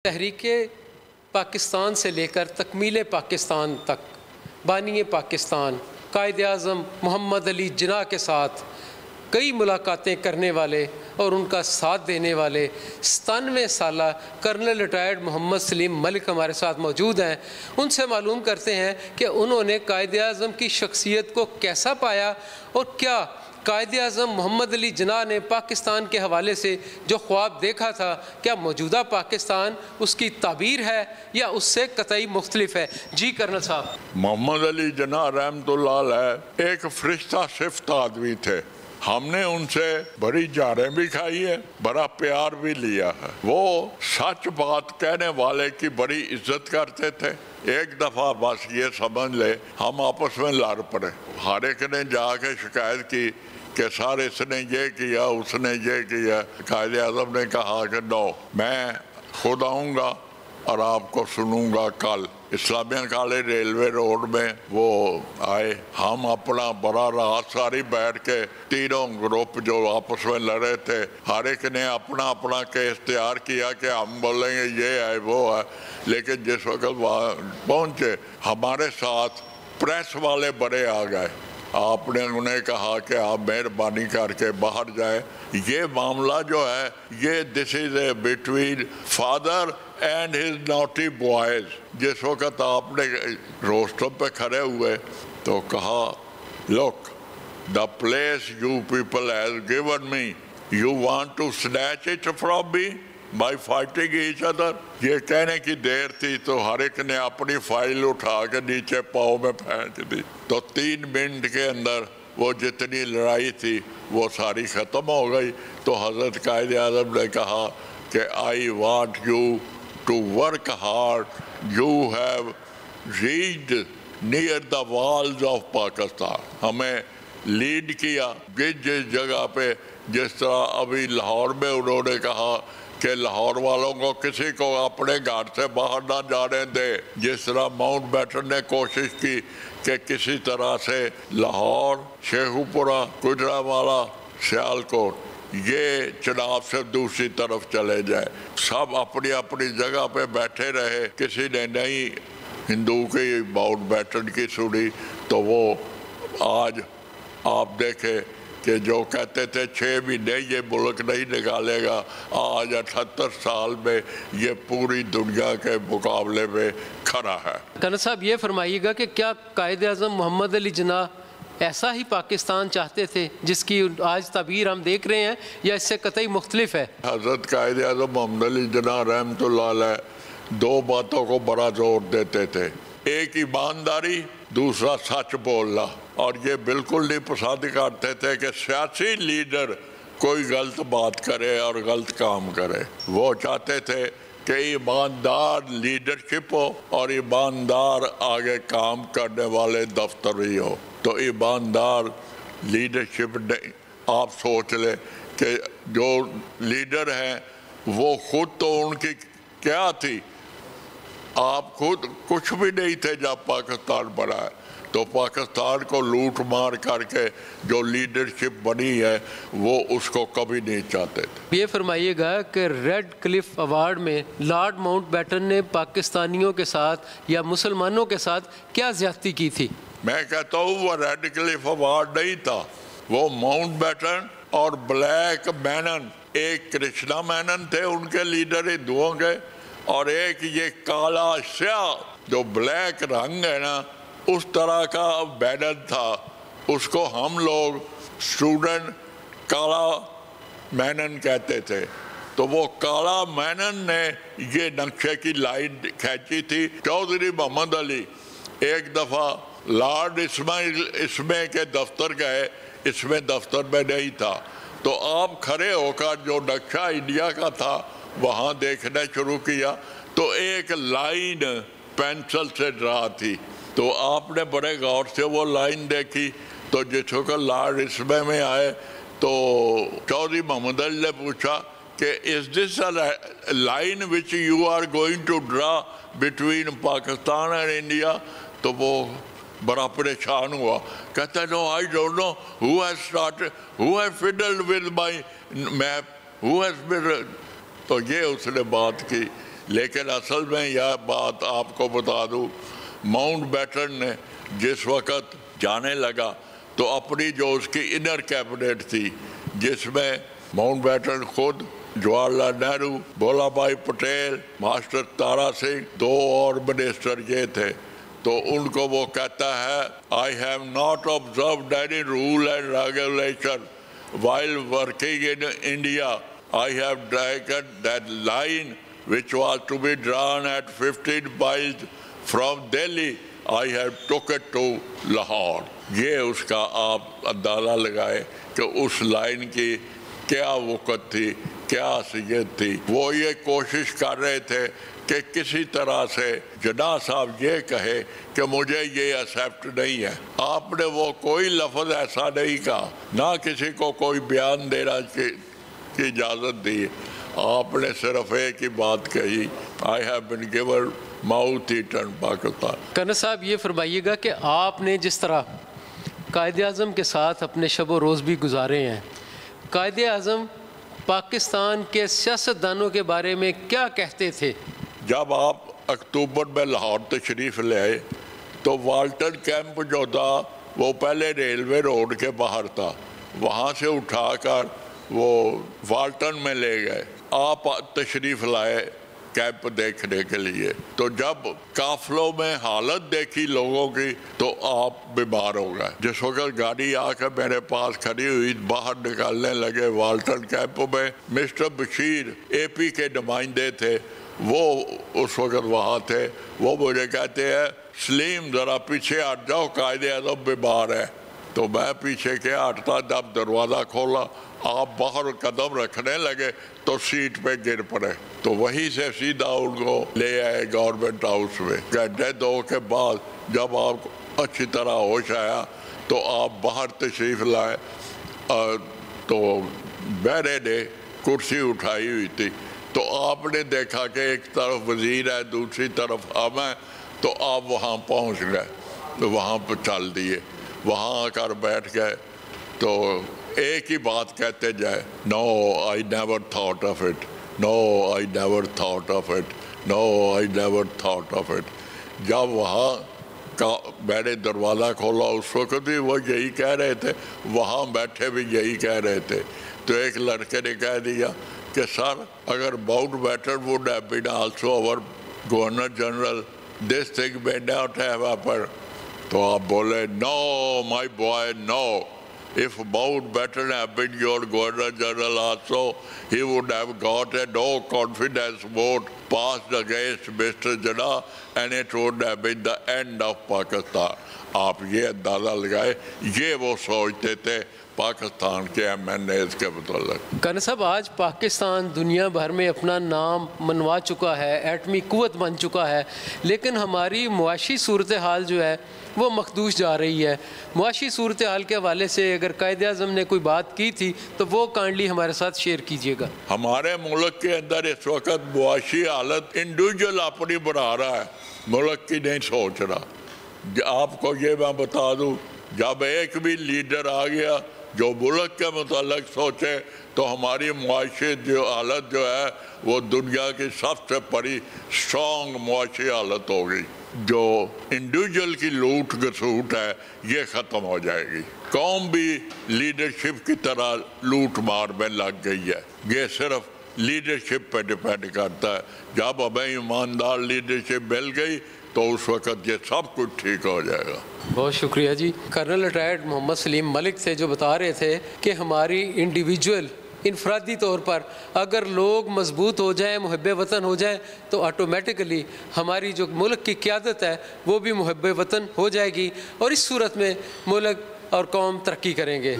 تحریک پاکستان سے لے کر تکمیل پاکستان تک بانی پاکستان قائد اعظم محمد علی جناح کے ساتھ کئی ملاقاتیں کرنے والے اور ان کا ساتھ دینے والے 97 سالہ کرنل ریٹائرڈ محمد سلیم ملک ہمارے ساتھ موجود ہیں۔ ان سے معلوم کرتے ہیں کہ انہوں نے قائد اعظم کی شخصیت کو کیسا پایا اور کیا قائد اعظم محمد علی جناح نے پاکستان کے حوالے سے جو خواب دیکھا تھا کیا موجودہ پاکستان اس کی تعبیر ہے یا اس سے قطعی مختلف ہے۔ جی کرنل صاحب۔ محمد علی جناح رحمت اللہ علیہ ایک فرشتہ صفت آدمی تھے۔ ہم نے ان سے بڑی جاریں بھی کھائی ہے، بڑا پیار بھی لیا ہے۔ وہ سچ بات کہنے والے کی بڑی عزت کرتے تھے۔ ایک دفعہ بس یہ سمجھ لے ہم آپس میں لڑ پڑے، ہر ایک نے جا کے شکایت کی کہ سر اس نے یہ کیا اس نے یہ کیا۔ قائد اعظم نے کہا کہ نو، میں خود آؤں گا اور آپ کو سنوں گا۔ کل اسلامیہ کالج ریلوے روڈ میں وہ آئے، ہم اپنا بڑا رات ساری بیٹھ کے تینوں گروپ جو آپس میں لڑے تھے ہر ایک نے اپنا اپنا کیس تیار کیا کہ ہم بولیں گے یہ ہے وہ ہے، لیکن جس وقت وہاں پہنچے ہمارے ساتھ پریس والے بڑے آ گئے۔ آپ نے انہیں کہا کہ آپ مہربانی کر کے باہر جائیں، یہ معاملہ جو ہے یہ this is a between father and his naughty boys. جس وقت آپ نے روسٹر پہ کھڑے ہوئے تو کہا look the place you people has given me you want to snatch it from me by fighting each other. یہ کہنے کی دیر تھی تو ہر ایک نے اپنی فائل اٹھا کے نیچے پاؤں میں پھینک دی، تو 3 منٹ کے اندر وہ جتنی لڑائی تھی وہ ساری ختم ہو گئی۔ تو حضرت قائد اعظم نے کہا کہ I want you to work hard, you have reached near the walls of Pakistan۔ ہمیں لیڈ کیا جس جگہ پہ، جس طرح ابھی لاہور میں انہوں نے کہا کہ لاہور والوں کو کسی کو اپنے گھر سے باہر نہ جانے دے، جس طرح ماؤنٹ بیٹن نے کوشش کی کہ کسی طرح سے لاہور، شیخو پورہ، گجرانوالہ، سیالکوٹ یہ چناب سے دوسری طرف چلے جائے۔ سب اپنی اپنی جگہ پہ بیٹھے رہے، کسی نے نہیں ہندو کی ماؤنٹ بیٹن کی سنی۔ تو وہ آج آپ دیکھیں کہ جو کہتے تھے 6 مہینے یہ ملک نہیں نکالے گا، آج 78 سال میں یہ پوری دنیا کے مقابلے میں کھڑا ہے۔ کرنل صاحب یہ فرمائیے گا کہ کیا قائد اعظم محمد علی جناح ایسا ہی پاکستان چاہتے تھے جس کی آج تعبیر ہم دیکھ رہے ہیں یا اس سے قطعی مختلف ہے؟ حضرت قائد اعظم محمد علی جناح رحمت اللہ علیہ 2 باتوں کو بڑا زور دیتے تھے، ایک ایمانداری، دوسرا سچ بولنا۔ اور یہ بالکل نہیں پسند کرتے تھے کہ سیاسی لیڈر کوئی غلط بات کرے اور غلط کام کرے۔ وہ چاہتے تھے کہ ایماندار لیڈرشپ ہو اور ایماندار آگے کام کرنے والے دفتری ہو۔ تو ایماندار لیڈرشپ نہیں، آپ سوچ لیں کہ جو لیڈر ہیں وہ خود تو ان کی کیا تھی، آپ خود کچھ بھی نہیں تھے جب پاکستان بنا ہے، تو پاکستان کو لوٹ مار کر کے جو لیڈرشپ بنی ہے وہ اس کو کبھی نہیں چاہتے تھے۔ یہ فرمائیے گا کہ ریڈ کلف ایوارڈ میں لارڈ ماؤنٹ بیٹن نے پاکستانیوں کے ساتھ یا مسلمانوں کے ساتھ کیا زیادتی کی تھی؟ میں کہتا ہوں وہ ریڈ کلف ایوارڈ نہیں تھا، وہ ماؤنٹ بیٹن اور بلیک مینن، ایک کرشنا مینن تھے ان کے لیڈر ہندوؤں کے، اور ایک یہ کالا سیاہ جو بلیک رنگ ہے نا اس طرح کا مینن تھا، اس کو ہم لوگ اسٹوڈنٹ کالا مینن کہتے تھے۔ تو وہ کالا مینن نے یہ نقشے کی لائن کھینچی تھی۔ چودھری محمد علی ایک دفعہ لارڈ اسمے کے دفتر گئے، اسمے دفتر میں نہیں تھا، تو آپ کھڑے ہو کر جو نقشہ انڈیا کا تھا وہاں دیکھنا شروع کیا تو ایک لائن پینسل سے ڈرا تھی، تو آپ نے بڑے غور سے وہ لائن دیکھی۔ تو جس وقت لارڈ اسمے میں آئے تو چودھری محمد علی نے پوچھا کہ is this a line which you are going to draw between Pakistan and India؟ تو وہ بڑا پریشان ہوا، کہتا ہے no I don't know who has fiddled with my map, who has been۔ تو یہ اس نے بات کی لیکن اصل میں یہ بات آپ کو بتا دوں، ماؤنٹ بیٹن نے جس وقت جانے لگا تو اپنی جو اس کی انر کیبنٹ تھی، جس میں ماؤنٹ بیٹن خود، جواہر لال نہرو، بھولا بھائی پٹیل، ماسٹر تارا سنگھ، 2 اور منسٹر یہ تھے، تو ان کو وہ کہتا ہے I have not observed any rule and regulation while working in India. I have taken that line which was to be drawn at 15 miles from Delhi. I have took it to Lahore. یہ اس کا آپ اندازہ لگائے کہ اس line کی کیا وقت تھی، کیا حیثیت تھی۔ وہ یہ کوشش کر رہے تھے کہ کسی طرح سے جناح صاحب یہ کہے کہ مجھے یہ ایکسیپٹ نہیں ہے۔ آپ نے وہ کوئی لفظ ایسا نہیں کہا، نہ کسی کو کوئی بیان دینا کی اجازت دی۔ آپ نے صرف ایک ہی بات کہی، I have been given mouth eaten Pakistan۔ Colonel صاحب یہ فرمائیے گا کہ آپ نے جس طرح قائد اعظم کے ساتھ اپنے شب و روز بھی گزارے ہیں، قائد اعظم پاکستان کے سیاستدانوں کے بارے میں کیا کہتے تھے؟ جب آپ اکتوبر میں لاہور تشریف لے آئے تو والٹن کیمپ جو تھا وہ پہلے ریلوے روڈ کے باہر تھا، وہاں سے اٹھا کر وہ والٹن میں لے گئے۔ آپ تشریف لائے کیمپ دیکھنے کے لیے، تو جب قافلوں میں حالت دیکھی لوگوں کی تو آپ بیمار ہو گئے۔ جس وقت گاڑی آ کے میرے پاس کھڑی ہوئی، باہر نکالنے لگے والٹن کیمپ میں، مسٹر بشیر اے پی کے نمائندے تھے، وہ اس وقت وہاں تھے، وہ مجھے کہتے ہیں سلیم ذرا پیچھے ہٹ جاؤ، قائد اعظم بیمار ہے۔ تو میں پیچھے کے ہٹتا، جب دروازہ کھولا آپ باہر قدم رکھنے لگے تو سیٹ پہ گر پڑے، تو وہیں سے سیدھا ان کو لے آئے گورنمنٹ ہاؤس میں۔ گھنٹے 2 کے بعد جب آپ کو اچھی طرح ہوش آیا تو آپ باہر تشریف لائے، تو بیرے نے کرسی اٹھائی ہوئی تھی، تو آپ نے دیکھا کہ ایک طرف وزیر ہے، دوسری طرف ہم ہیں، تو آپ وہاں پہنچ گئے، تو وہاں پہ چل دیے، وہاں آ کر بیٹھ گئے، تو ایک ہی بات کہتے جائے، No, I never thought of it. No, I never thought of it. No, I never thought of it. جب وہاں کا میں نے دروازہ کھولا اس وقت بھی وہ یہی کہہ رہے تھے، وہاں بیٹھے بھی یہی کہہ رہے تھے۔ تو ایک لڑکے نے کہہ دیا کہ سر اگر Mountbatten would have been also our Governor General, this thing may not have happened. تو آپ بولے No, my boy, no. If Mountbatten had been your Governor General also, he would have got a no confidence vote passed against Mr. Jinnah and it would have been the end of Pakistan. آپ یہ اندازہ لگائے، یہ وہ سوچتے تھے پاکستان کے MNAs کے متعلق۔ کرنل صاحب آج پاکستان دنیا بھر میں اپنا نام منوا چکا ہے، ایٹمی قوت بن چکا ہے، لیکن ہماری معاشی صورتحال جو ہے وہ مخدوش جا رہی ہے۔ معاشی صورتحال کے حوالے سے اگر قائد اعظم نے کوئی بات کی تھی تو وہ کائنڈلی ہمارے ساتھ شیئر کیجیے گا۔ ہمارے ملک کے اندر اس وقت معاشی حالت انڈیویجول اپنی بنا رہا ہے، ملک کی نہیں سوچ رہا۔ آپ کو یہ میں بتا دوں، جب ایک بھی لیڈر آ گیا جو ملک کے متعلق سوچے تو ہماری معاشی جو حالت جو ہے وہ دنیا کی سب سے بڑی اسٹرانگ معاشی حالت ہوگی۔ جو انڈیویجول کی لوٹ گسوٹ ہے یہ ختم ہو جائے گی۔ قوم بھی لیڈرشپ کی طرح لوٹ مار میں لگ گئی ہے، یہ صرف لیڈرشپ پہ ڈیپینڈ کرتا ہے۔ جب ہمیں ایماندار لیڈرشپ مل گئی تو اس وقت یہ سب کچھ ٹھیک ہو جائے گا۔ بہت شکریہ جی۔ کرنل ریٹائرڈ محمد سلیم ملک تھے جو بتا رہے تھے کہ ہماری انڈیویجول انفرادی طور پر اگر لوگ مضبوط ہو جائیں، محب وطن ہو جائیں، تو آٹومیٹکلی ہماری جو ملک کی قیادت ہے وہ بھی محب وطن ہو جائے گی، اور اس صورت میں ملک اور قوم ترقی کریں گے۔